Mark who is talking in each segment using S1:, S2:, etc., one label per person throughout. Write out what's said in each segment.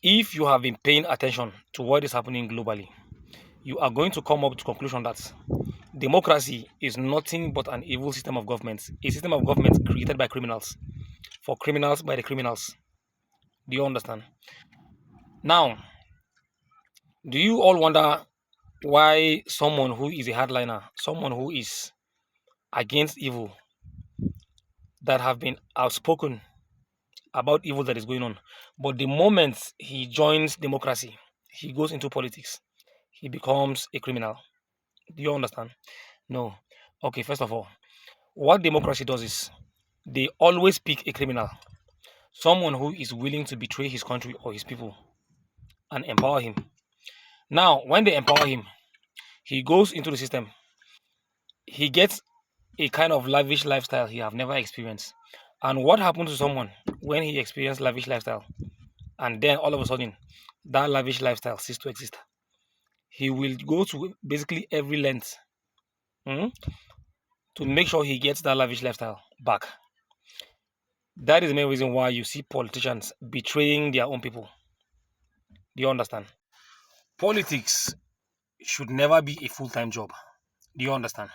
S1: If you have been paying attention to what is happening globally, you are going to come up to conclusion that democracy is nothing but an evil system of government, a system of government created by criminals, for criminals by the criminals. Do you understand? Now, do you all wonder why someone who is a hardliner, someone who is against evil, that have been outspoken about evil that is going on, but the moment he joins democracy, he goes into politics, he becomes a criminal? Do you understand? No. Okay, first of all, what democracy does is they always pick a criminal, someone who is willing to betray his country or his people, and empower him. Now, when they empower him, he goes into the system. He gets a kind of lavish lifestyle he have never experienced. And what happens to someone when he experiences lavish lifestyle, and then all of a sudden that lavish lifestyle ceases to exist? He will go to basically every length, mm, to make sure he gets that lavish lifestyle back. That is the main reason why you see politicians betraying their own people. Do you understand? Politics should never be a full-time job. Do you understand?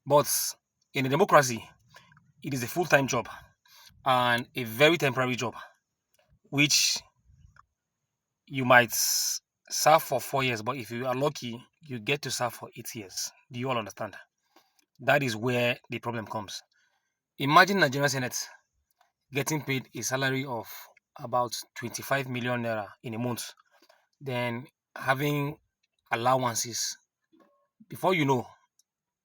S1: But in a democracy, it is a full-time job and a very temporary job, which you might serve for 4 years, but if you are lucky, you get to serve for 8 years. Do you all understand? That is where the problem comes. Imagine Nigerian Senate getting paid a salary of about 25 million naira in a month, then having allowances. Before you know,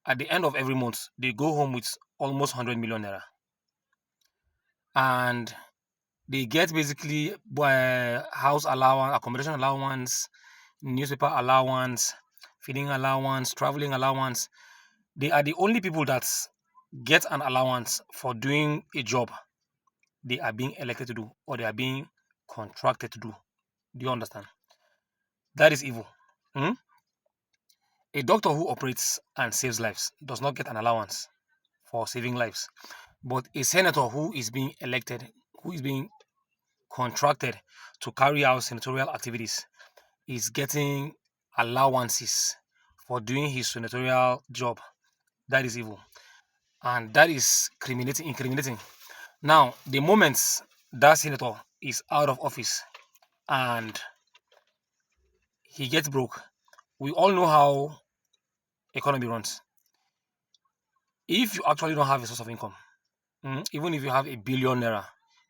S1: at the end of every month, they go home with almost 100 million naira. And they get basically house allowance, accommodation allowance, newspaper allowance, feeding allowance, traveling allowance. They are the only people that get an allowance for doing a job they are being elected to do or they are being contracted to do. Do you understand? That is evil. Hmm? A doctor who operates and saves lives does not get an allowance for saving lives. But a senator who is being elected, who is being contracted to carry out senatorial activities, is getting allowances for doing his senatorial job. That is evil. And that is incriminating. Now, the moment that senator is out of office and he gets broke, we all know how economy runs. If you actually don't have a source of income, even if you have a billion naira,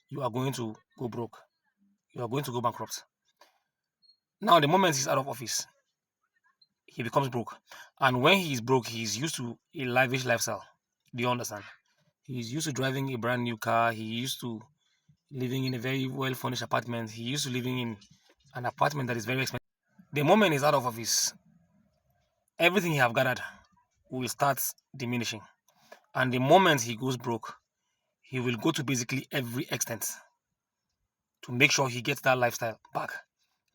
S1: you are going to go broke. You are going to go bankrupt. Now, the moment he's out of office, he becomes broke. And when he is broke, he's used to a lavish lifestyle. Do you understand? He's used to driving a brand new car. He used to living in a very well furnished apartment. He used to living in an apartment that is very expensive. The moment he's out of office, everything he have gathered will start diminishing. And the moment he goes broke, he will go to basically every extent to make sure he gets that lifestyle back.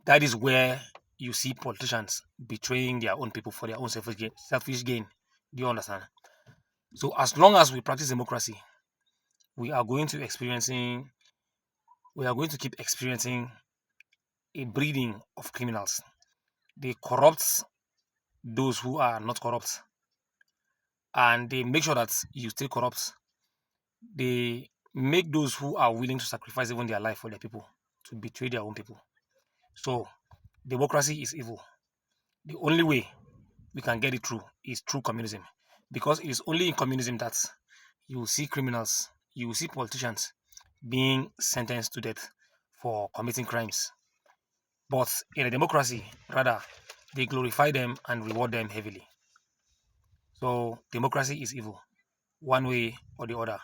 S1: That is where you see politicians betraying their own people for their own selfish gain. Selfish gain. Do you understand? So as long as we practice democracy, we are going to experiencing we are going to keep experiencing a breeding of criminals. They corrupt those who are not corrupt, and they make sure that you stay corrupt. They make those who are willing to sacrifice even their life for their people to betray their own people. So democracy is evil. The only way we can get it through is through communism, because it is only in communism that you will see criminals, you will see politicians being sentenced to death for committing crimes. But in a democracy, rather, they glorify them and reward them heavily. So democracy is evil, one way or the other.